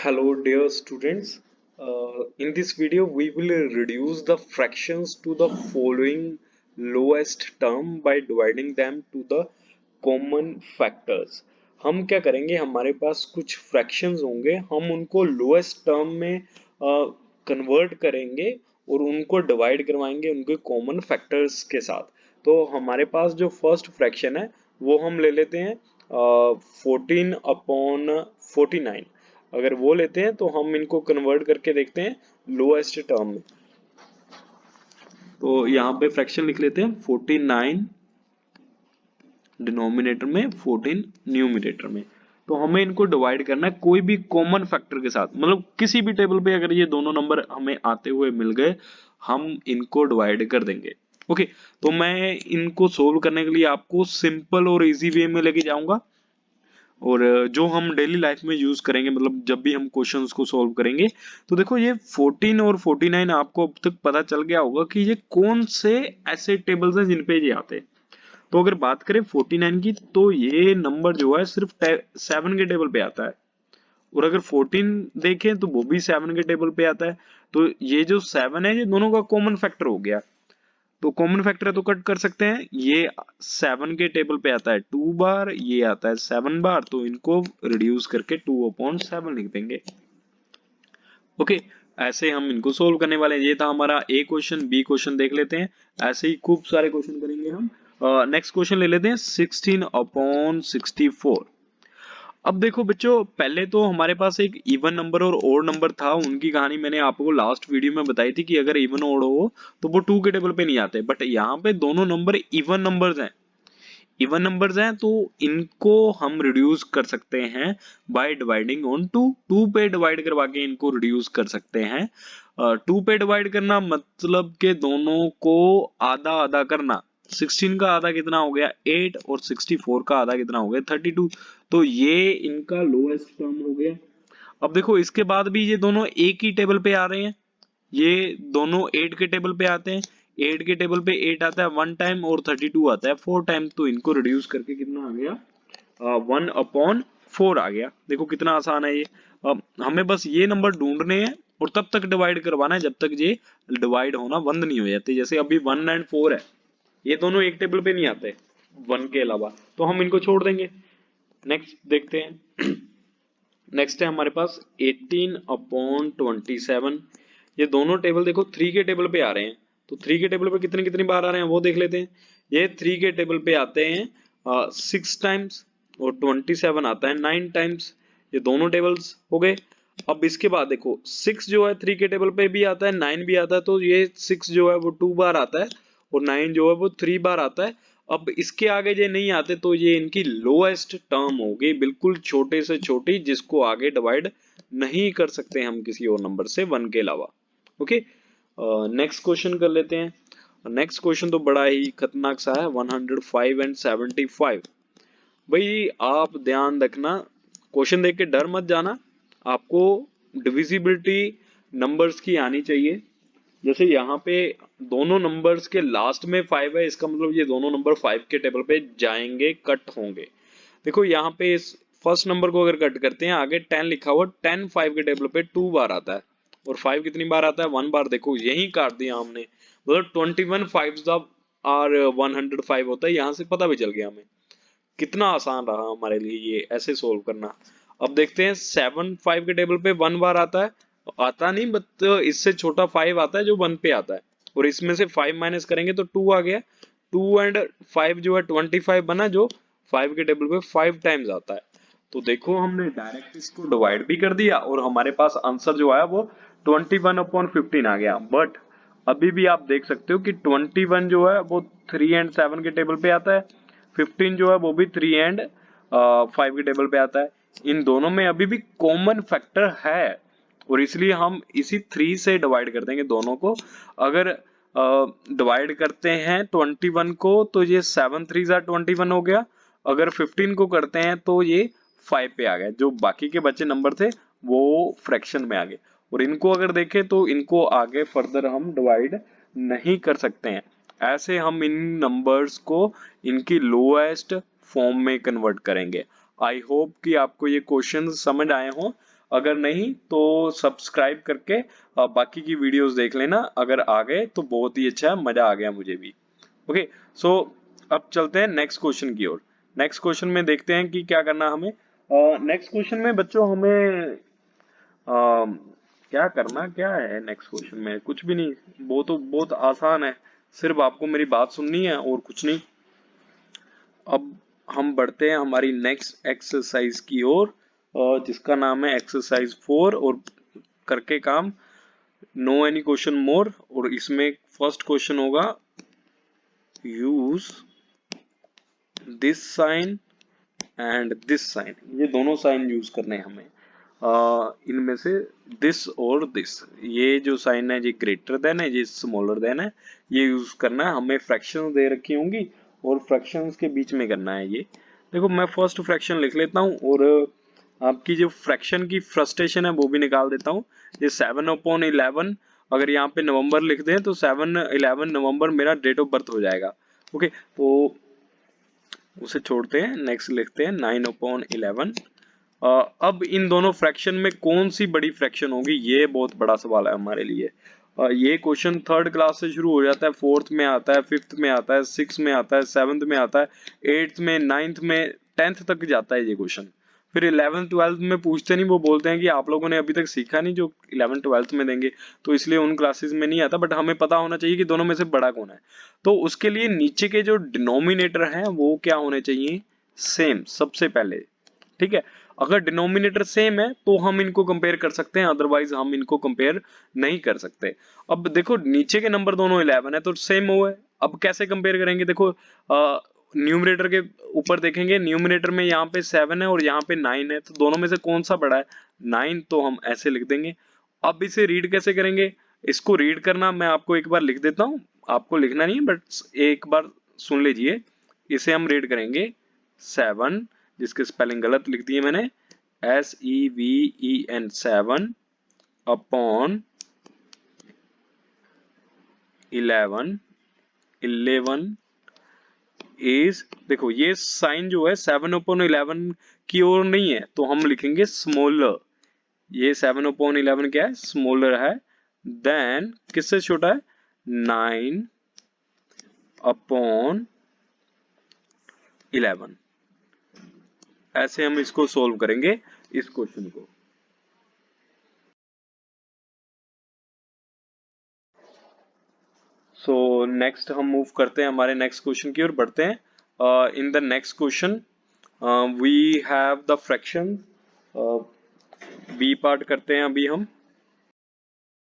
Hello, dear students. In this video, we will reduce the fractions to the following lowest term by dividing them to the common factors. हम क्या करेंगे, हमारे पास कुछ fractions होंगे, हम उनको lowest term में कन्वर्ट करेंगे और उनको डिवाइड करवाएंगे उनके कॉमन फैक्टर्स के साथ। तो हमारे पास जो फर्स्ट फ्रैक्शन है वो हम ले लेते हैं 14/49। अगर वो लेते हैं तो हम इनको कन्वर्ट करके देखते हैं लोएस्ट टर्म में। तो यहाँ पे फ्रैक्शन लिख लेते हैं 49 डिनोमिनेटर में, 14 न्यूमिनेटर में। तो हमें इनको डिवाइड करना है कोई भी कॉमन फैक्टर के साथ, मतलब किसी भी टेबल पे अगर ये दोनों नंबर हमें आते हुए मिल गए हम इनको डिवाइड कर देंगे। ओके, तो मैं इनको सोल्व करने के लिए आपको सिंपल और इजी वे में लेके जाऊंगा और जो हम डेली लाइफ में यूज करेंगे, मतलब जब भी हम क्वेश्चंस को सॉल्व करेंगे। तो देखो ये 14 और 49 आपको अब तक पता चल गया होगा कि ये कौन से ऐसे टेबल्स हैं जिन पे ये आते हैं। तो अगर बात करें 49 की तो ये नंबर जो है सिर्फ 7 के टेबल पे आता है, और अगर 14 देखें तो वो भी 7 के टेबल पे आता है। तो ये जो 7 है ये दोनों का कॉमन फैक्टर हो गया। तो कॉमन फैक्टर है तो कट कर सकते हैं। ये 7 के टेबल पे आता है 2 बार, ये आता है 7 बार, तो इनको रिड्यूस करके 2/7 लिख देंगे। ओके, ऐसे हम इनको सोल्व करने वाले हैं। ये था हमारा ए क्वेश्चन। बी क्वेश्चन देख लेते हैं, ऐसे ही खूब सारे क्वेश्चन करेंगे हम। नेक्स्ट क्वेश्चन ले लेते हैं 16/64। अब देखो बच्चों, पहले तो हमारे पास एक इवन नंबर और ओड नंबर था। उनकी कहानी मैंने आपको लास्ट वीडियो में बताई थी कि अगर इवन ओड हो तो वो 2 के टेबल पे नहीं आते, बट यहाँ पे दोनों नंबर इवन नंबर्स हैं। इवन नंबर्स हैं तो इनको हम रिड्यूस कर सकते हैं बाय डिवाइडिंग ऑन 2। 2 पे डिवाइड करवा के इनको रिड्यूस कर सकते हैं। 2 पे डिवाइड करना मतलब के दोनों को आधा आधा करना। 16 का आधा कितना हो गया 8, और 64 का आधा कितना हो गया 32। तो ये इनका लोएस्ट टर्म हो गया। अब देखो इसके बाद भी ये दोनों एक ही टेबल पे आ रहे हैं, ये दोनों 8 के टेबल पे आते हैं। 8 के टेबल पे 8 आता है 1 टाइम और 32 आता है 4 टाइम। तो इनको रिड्यूस करके कितना आ गया 1/4 आ गया। देखो कितना आसान है ये। अब हमें बस ये नंबर ढूंढने हैं और तब तक डिवाइड करवाना है जब तक ये डिवाइड होना बंद नहीं हो जाते। जैसे अभी 1 और 4 है, ये दोनों एक टेबल पे नहीं आते 1 के अलावा, तो हम इनको छोड़ देंगे। नेक्स्ट देखते हैं। नेक्स्ट है हमारे पास 18/27। ये दोनों टेबल देखो 3 के टेबल पे आ रहे हैं, तो 3 के टेबल पे कितनी कितनी बार आ रहे हैं वो देख लेते हैं। ये 3 के टेबल पे आते हैं 6 टाइम्स, और 27 आता है 9 टाइम्स। ये दोनों टेबल्स हो गए। अब इसके बाद देखो 6 जो है 3 के टेबल पे भी आता है, 9 भी आता है, तो ये 6 जो है वो 2 बार आता है और 9 जो है वो 3 बार आता है। अब इसके आगे ये नहीं आते तो ये इनकी लोएस्ट टर्म होगी, बिल्कुल छोटे से छोटी, जिसको आगे डिवाइड नहीं कर सकते हम किसी और नंबर से 1 के अलावा। ओके, नेक्स्ट क्वेश्चन कर लेते हैं। नेक्स्ट क्वेश्चन तो बड़ा ही खतरनाक सा है 105/75। भाई आप ध्यान रखना, क्वेश्चन देख के डर मत जाना, आपको डिविजिबिलिटी नंबर्स की आनी चाहिए। जैसे यहाँ पे दोनों नंबर्स के लास्ट में 5 है, इसका मतलब ये दोनों नंबर 5 के टेबल पे जाएंगे, कट होंगे। देखो यहाँ पे इस फर्स्ट नंबर को अगर कट करते हैं, आगे 10 लिखा हुआ, 10 5 के टेबल पे 2 बार आता है, और 5 कितनी बार आता है 1 बार। देखो यही काट दिया हमने, मतलब 21 5s आर 105 होता है, यहाँ से पता भी चल गया हमें। कितना आसान रहा हमारे लिए ये ऐसे सोल्व करना। अब देखते हैं 7 5 के टेबल पे 1 बार आता है, आता नहीं बट इससे छोटा 5 आता है जो 1 पे आता है, और इसमें से 5 माइनस करेंगे तो 2 आ गया। 2 एंड 5 जो है 25 बना, जो 5 के टेबल पे 5 टाइम्स आता है। तो देखो हमने डायरेक्ट इसको डिवाइड भी कर दिया और हमारे पास आंसर जो आया वो 21/15 आ गया। बट अभी भी आप देख सकते हो कि 21 जो है वो 3 एंड 7 के टेबल पे आता है, 15 जो है वो भी 3 एंड 5 के टेबल पे आता है। इन दोनों में अभी भी कॉमन फैक्टर है, और इसलिए हम इसी 3 से डिवाइड कर देंगे दोनों को। अगर डिवाइड करते हैं 21 को तो ये 7 3 21 हो गया। अगर 15 को करते हैं तो ये 5 पे आ गया, जो बाकी के बचे नंबर थे वो फ्रैक्शन में आ गए। और इनको अगर देखें तो इनको आगे फर्दर हम डिवाइड नहीं कर सकते हैं। ऐसे हम इन नंबर्स को इनकी लोएस्ट फॉर्म में कन्वर्ट करेंगे। आई होप कि आपको ये क्वेश्चन समझ आए हों। अगर नहीं तो सब्सक्राइब करके बाकी की वीडियोस देख लेना। अगर आ गए तो बहुत ही अच्छा, मजा आ गया मुझे भी। ओके, सो अब चलते हैं नेक्स्ट क्वेश्चन की ओर। नेक्स्ट क्वेश्चन में देखते हैं कि क्या करना हमें। नेक्स्ट क्वेश्चन में बच्चों हमें क्या करना क्या है। नेक्स्ट क्वेश्चन में कुछ भी नहीं, वो तो बहुत आसान है, सिर्फ आपको मेरी बात सुननी है और कुछ नहीं। अब हम बढ़ते हैं हमारी नेक्स्ट एक्सरसाइज की ओर, जिसका नाम है एक्सरसाइज 4 और करके काम नो एनी क्वेश्चन मोर। और इसमें फर्स्ट क्वेश्चन होगा use this sign and this sign. ये दोनों साइन यूज करने हैं हमें। इनमें से दिस और दिस, ये जो साइन है ये ग्रेटर देन है, ये स्मॉलर देन है, ये यूज करना है हमें। फ्रैक्शंस दे रखी होंगी और फ्रैक्शंस के बीच में करना है ये। देखो मैं फर्स्ट फ्रैक्शन लिख लेता हूँ और आपकी जो फ्रैक्शन की फ्रस्ट्रेशन है वो भी निकाल देता हूँ। ये 7/11, अगर यहाँ पे नवंबर लिख दें तो 7/11 नवंबर मेरा डेट ऑफ बर्थ हो जाएगा। ओके, तो उसे छोड़ते हैं, नेक्स्ट लिखते हैं 9/11। अब इन दोनों फ्रैक्शन में कौन सी बड़ी फ्रैक्शन होगी, ये बहुत बड़ा सवाल है हमारे लिए। ये क्वेश्चन थर्ड क्लास से शुरू हो जाता है, फोर्थ में आता है, फिफ्थ में आता है, सिक्स में आता है, सेवंथ में आता है, एट्थ में, नाइन्थ में, 10th तक जाता है ये क्वेश्चन। फिर 11th 12th में पूछते नहीं, वो बोलते हैं कि आप लोगों ने अभी तक सीखा नहीं जो 11th 12th में देंगे, तो इसलिए उन क्लासेस में नहीं आता। बट हमें पता होना चाहिए कि दोनों में से बड़ा कौन है। तो उसके लिए नीचे के जो डिनोमिनेटर हैं वो क्या होने चाहिए, सेम सबसे पहले। ठीक है, अगर डिनोमिनेटर सेम है तो हम इनको कंपेयर कर सकते हैं, अदरवाइज हम इनको कंपेयर नहीं कर सकते। अब देखो नीचे के नंबर दोनों 11 है तो सेम हुआ है। अब कैसे कंपेयर करेंगे, देखो न्यूमरेटर के ऊपर देखेंगे, न्यूमरेटर में यहाँ पे 7 है और यहाँ पे 9 है, तो दोनों में से कौन सा बड़ा है, 9, तो हम ऐसे लिख देंगे। अब इसे रीड कैसे करेंगे, इसको रीड करना मैं आपको एक बार लिख देता हूँ, आपको लिखना नहीं है बट एक बार सुन लीजिए। इसे हम रीड करेंगे 7, जिसके स्पेलिंग गलत लिख दी है मैंने, SEVEN 7 अपॉन 11 इज, देखो ये साइन जो है 7/11 की ओर नहीं है तो हम लिखेंगे स्मॉलर। ये 7/11 क्या है, स्मॉलर है देन किससे छोटा है, 9/11। ऐसे हम इसको सोल्व करेंगे इस क्वेश्चन को। सो नेक्स्ट हम मूव करते हैं हमारे नेक्स्ट क्वेश्चन की ओर बढ़ते हैं। In the next question we have the fraction, B part करते हैं अभी हम।